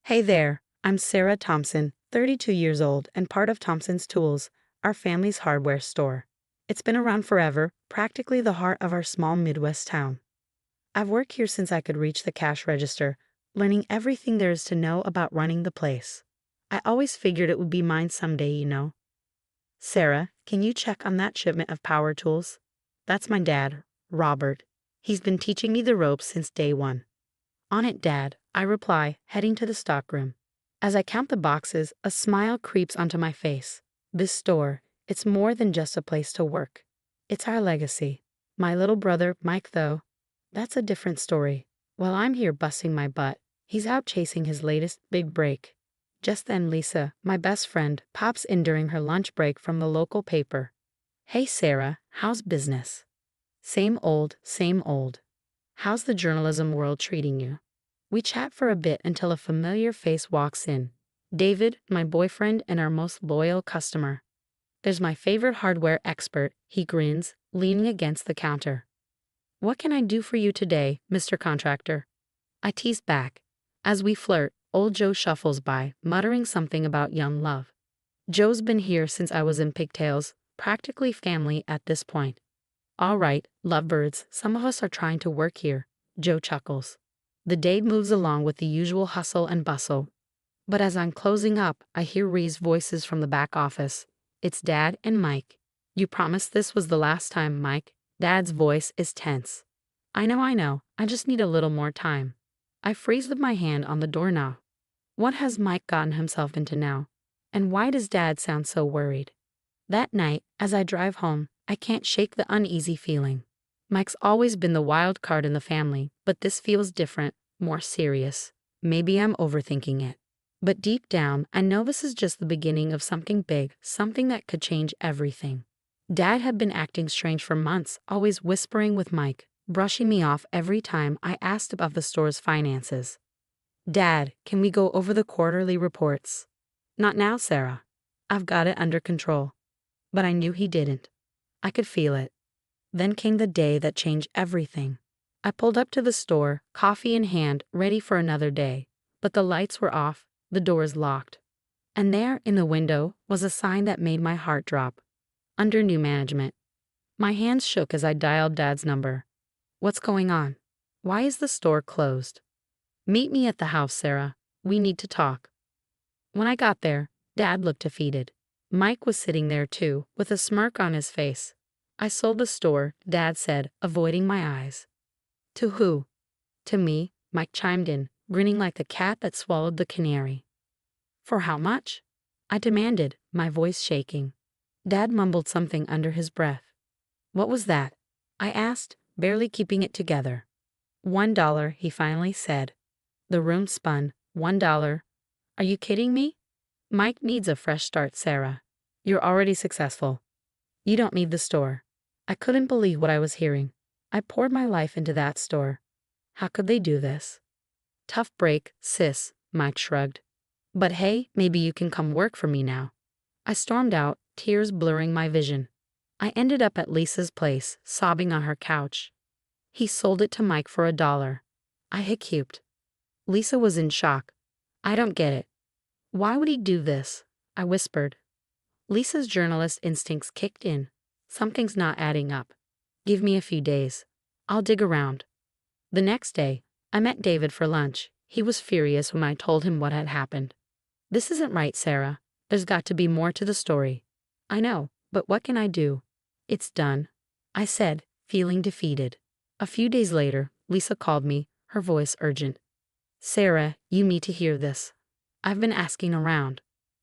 Hey there, I'm Sarah Thompson, 32 years old and part of Thompson's Tools, our family's hardware store. It's been around forever, practically the heart of our small Midwest town. I've worked here since I could reach the cash register, learning everything there is to know about running the place. I always figured it would be mine someday. Sarah, can you check on that shipment of power tools? That's my dad, Robert. He's been teaching me the ropes since day one. On it, Dad, I reply, heading to the stockroom. As I count the boxes, a smile creeps onto my face. This store, it's more than just a place to work. It's our legacy. My little brother, Mike, though, that's a different story. While I'm here busting my butt, he's out chasing his latest big break. Just then Lisa, my best friend, pops in during her lunch break from the local paper. Hey Sarah, how's business? Same old, same old. How's the journalism world treating you? We chat for a bit until a familiar face walks in. David, my boyfriend and our most loyal customer. There's my favorite hardware expert, he grins, leaning against the counter. What can I do for you today, Mr. Contractor? I tease back. As we flirt, old Joe shuffles by, muttering something about young love. Joe's been here since I was in pigtails, practically family at this point. All right, lovebirds, some of us are trying to work here, Joe chuckles. The day moves along with the usual hustle and bustle. But as I'm closing up, I hear Ree's voices from the back office. It's Dad and Mike. You promised this was the last time, Mike. Dad's voice is tense. I know, I just need a little more time. I freeze with my hand on the doorknob. What has Mike gotten himself into now? And why does Dad sound so worried? That night, as I drive home, I can't shake the uneasy feeling. Mike's always been the wild card in the family, but this feels different, more serious. Maybe I'm overthinking it. But deep down, I know this is just the beginning of something big, something that could change everything. Dad had been acting strange for months, always whispering with Mike, brushing me off every time I asked about the store's finances. Dad, can we go over the quarterly reports? Not now, Sarah. I've got it under control. But I knew he didn't. I could feel it. Then came the day that changed everything. I pulled up to the store, coffee in hand, ready for another day. But the lights were off, the doors locked. And there, in the window, was a sign that made my heart drop. Under new management. My hands shook as I dialed Dad's number. What's going on? Why is the store closed? Meet me at the house, Sarah. We need to talk. When I got there, Dad looked defeated. Mike was sitting there too, with a smirk on his face. I sold the store, Dad said, avoiding my eyes. To who? To me, Mike chimed in, grinning like the cat that swallowed the canary. For how much? I demanded, my voice shaking. Dad mumbled something under his breath. What was that? I asked, barely keeping it together. $1, he finally said. The room spun. $1. Are you kidding me? Mike needs a fresh start, Sarah. You're already successful. You don't need the store. I couldn't believe what I was hearing. I poured my life into that store. How could they do this? Tough break, sis, Mike shrugged. But hey, maybe you can come work for me now. I stormed out, tears blurring my vision. I ended up at Lisa's place, sobbing on her couch. He sold it to Mike for $1. I hiccuped. Lisa was in shock. I don't get it. Why would he do this? I whispered. Lisa's journalist instincts kicked in. Something's not adding up. Give me a few days. I'll dig around. The next day, I met David for lunch. He was furious when I told him what had happened. This isn't right, Sarah. There's got to be more to the story. I know, but what can I do? It's done, I said, feeling defeated. A few days later, Lisa called me, her voice urgent. Sarah, you need to hear this. I've been asking around.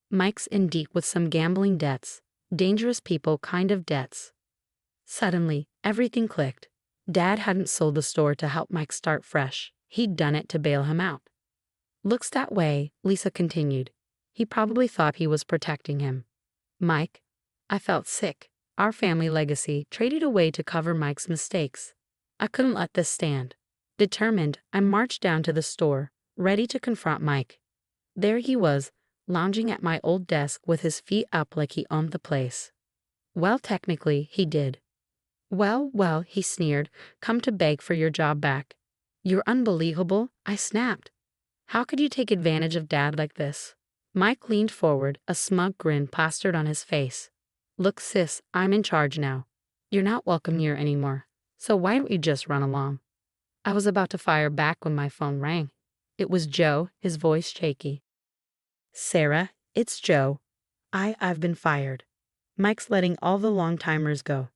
Mike's in deep with some gambling debts, dangerous people kind of debts. Suddenly, everything clicked. Dad hadn't sold the store to help Mike start fresh. He'd done it to bail him out. Looks that way, Lisa continued. He probably thought he was protecting him. Mike? I felt sick. Our family legacy traded away to cover Mike's mistakes. I couldn't let this stand. Determined, I marched down to the store, ready to confront Mike. There he was, lounging at my old desk with his feet up like he owned the place. Well, technically, he did. Well, he sneered, come to beg for your job back. You're unbelievable, I snapped. How could you take advantage of Dad like this? Mike leaned forward, a smug grin plastered on his face. Look, sis, I'm in charge now. You're not welcome here anymore. So why don't you just run along? I was about to fire back when my phone rang. It was Joe, his voice shaky. Sarah, it's Joe. I've been fired. Mike's letting all the long-timers go.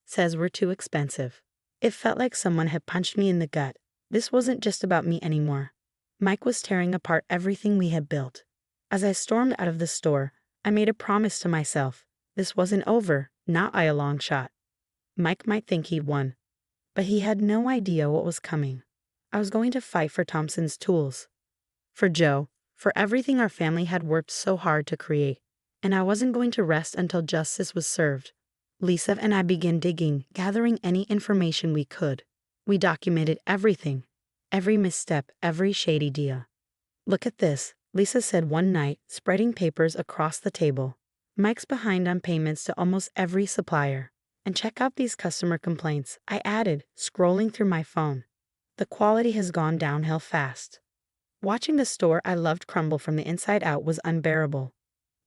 Says we're too expensive. It felt like someone had punched me in the gut. This wasn't just about me anymore. Mike was tearing apart everything we had built. As I stormed out of the store, I made a promise to myself. This wasn't over, not by a long shot. Mike might think he'd won, but he had no idea what was coming. I was going to fight for Thompson's tools. For Joe, for everything our family had worked so hard to create. And I wasn't going to rest until justice was served. Lisa and I began digging, gathering any information we could. We documented everything, every misstep, every shady deal. Look at this, Lisa said one night, spreading papers across the table. Mike's behind on payments to almost every supplier. And check out these customer complaints, I added, scrolling through my phone. The quality has gone downhill fast. Watching the store I loved crumble from the inside out was unbearable.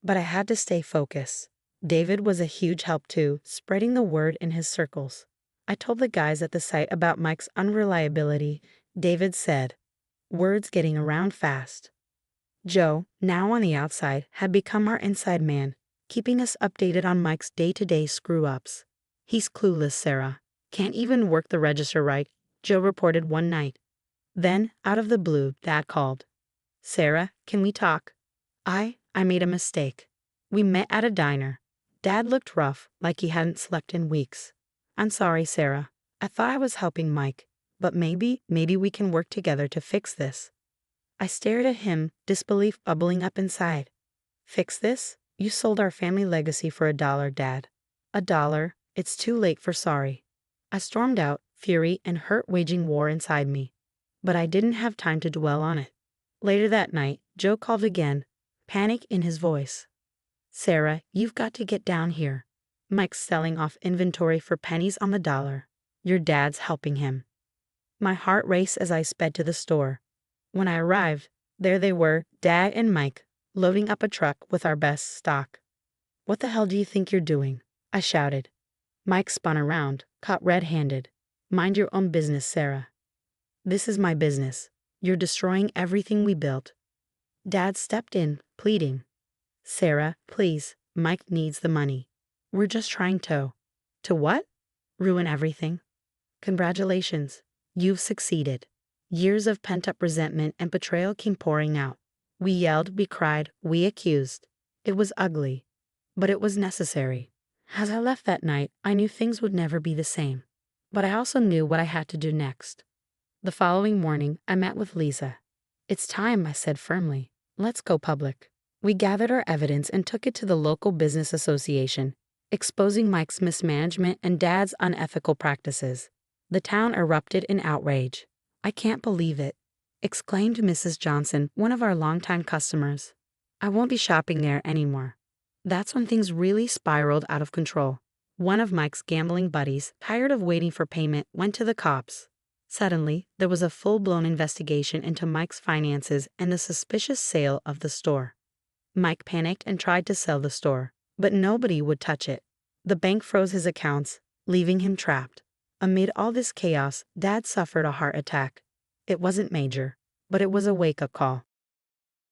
But I had to stay focused. David was a huge help too, spreading the word in his circles. I told the guys at the site about Mike's unreliability. David said, "Word's getting around fast." Joe, now on the outside, had become our inside man, keeping us updated on Mike's day-to-day screw-ups. "He's clueless, Sarah. Can't even work the register right," Joe reported one night. Then, out of the blue, Dad called. "Sarah, can we talk?" I made a mistake. We met at a diner. Dad looked rough, like he hadn't slept in weeks. "I'm sorry, Sarah. I thought I was helping Mike, but maybe we can work together to fix this." I stared at him, disbelief bubbling up inside. "Fix this? You sold our family legacy for $1, Dad. $1? It's too late for sorry." I stormed out, fury and hurt waging war inside me. But I didn't have time to dwell on it. Later that night, Joe called again, panic in his voice. "Sarah, you've got to get down here. Mike's selling off inventory for pennies on the dollar. Your dad's helping him." My heart raced as I sped to the store. When I arrived, there they were, Dad and Mike, loading up a truck with our best stock. "What the hell do you think you're doing?" I shouted. Mike spun around, caught red-handed. "Mind your own business, Sarah." "This is my business. You're destroying everything we built." Dad stepped in, pleading. "Sarah, please, Mike needs the money. We're just trying to." "To what?" "Ruin everything." "Congratulations. You've succeeded." Years of pent-up resentment and betrayal came pouring out. We yelled, we cried, we accused. It was ugly, but it was necessary. As I left that night, I knew things would never be the same. But I also knew what I had to do next. The following morning, I met with Lisa. "It's time," I said firmly. "Let's go public." We gathered our evidence and took it to the local business association, exposing Mike's mismanagement and Dad's unethical practices. The town erupted in outrage. "I can't believe it," exclaimed Mrs. Johnson, one of our longtime customers. "I won't be shopping there anymore." That's when things really spiraled out of control. One of Mike's gambling buddies, tired of waiting for payment, went to the cops. Suddenly, there was a full-blown investigation into Mike's finances and the suspicious sale of the store. Mike panicked and tried to sell the store, but nobody would touch it. The bank froze his accounts, leaving him trapped. Amid all this chaos, Dad suffered a heart attack. It wasn't major, but it was a wake-up call.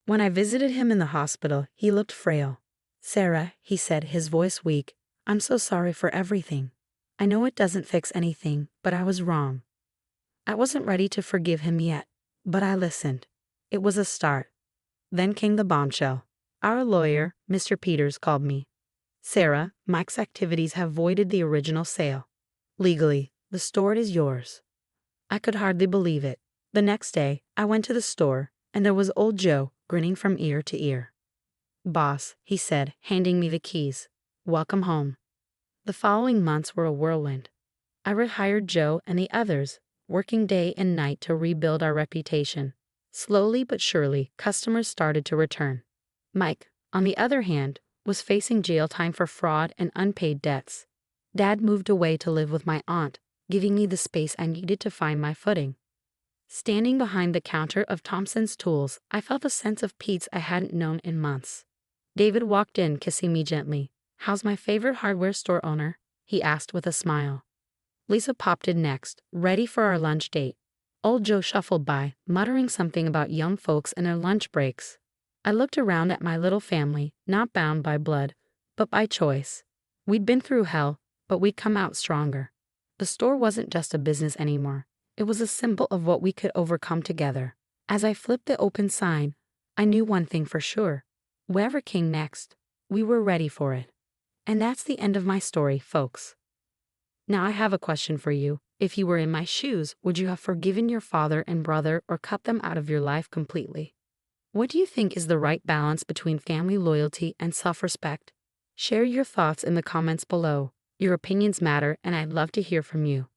When I visited him in the hospital, he looked frail. "Sarah," he said, his voice weak, "I'm so sorry for everything. I know it doesn't fix anything, but I was wrong." I wasn't ready to forgive him yet, but I listened. It was a start. Then came the bombshell. Our lawyer, Mr. Peters, called me. "Sarah, Mike's activities have voided the original sale. Legally, the store is yours." I could hardly believe it. The next day, I went to the store, and there was old Joe, grinning from ear to ear. "Boss," he said, handing me the keys. "Welcome home." The following months were a whirlwind. I rehired Joe and the others, working day and night to rebuild our reputation. Slowly but surely, customers started to return. Mike, on the other hand, was facing jail time for fraud and unpaid debts. Dad moved away to live with my aunt, giving me the space I needed to find my footing. Standing behind the counter of Thompson's Tools, I felt a sense of peace I hadn't known in months. David walked in, kissing me gently. "How's my favorite hardware store owner?" he asked with a smile. Lisa popped in next, ready for our lunch date. Old Joe shuffled by, muttering something about young folks and their lunch breaks. I looked around at my little family, not bound by blood, but by choice. We'd been through hell, but we'd come out stronger. The store wasn't just a business anymore. It was a symbol of what we could overcome together. As I flipped the open sign, I knew one thing for sure. Whoever came next, we were ready for it. And that's the end of my story, folks. Now I have a question for you. If you were in my shoes, would you have forgiven your father and brother or cut them out of your life completely? What do you think is the right balance between family loyalty and self-respect? Share your thoughts in the comments below. Your opinions matter, and I'd love to hear from you.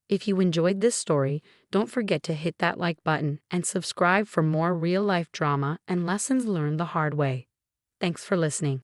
If you enjoyed this story, don't forget to hit that like button and subscribe for more real-life drama and lessons learned the hard way. Thanks for listening.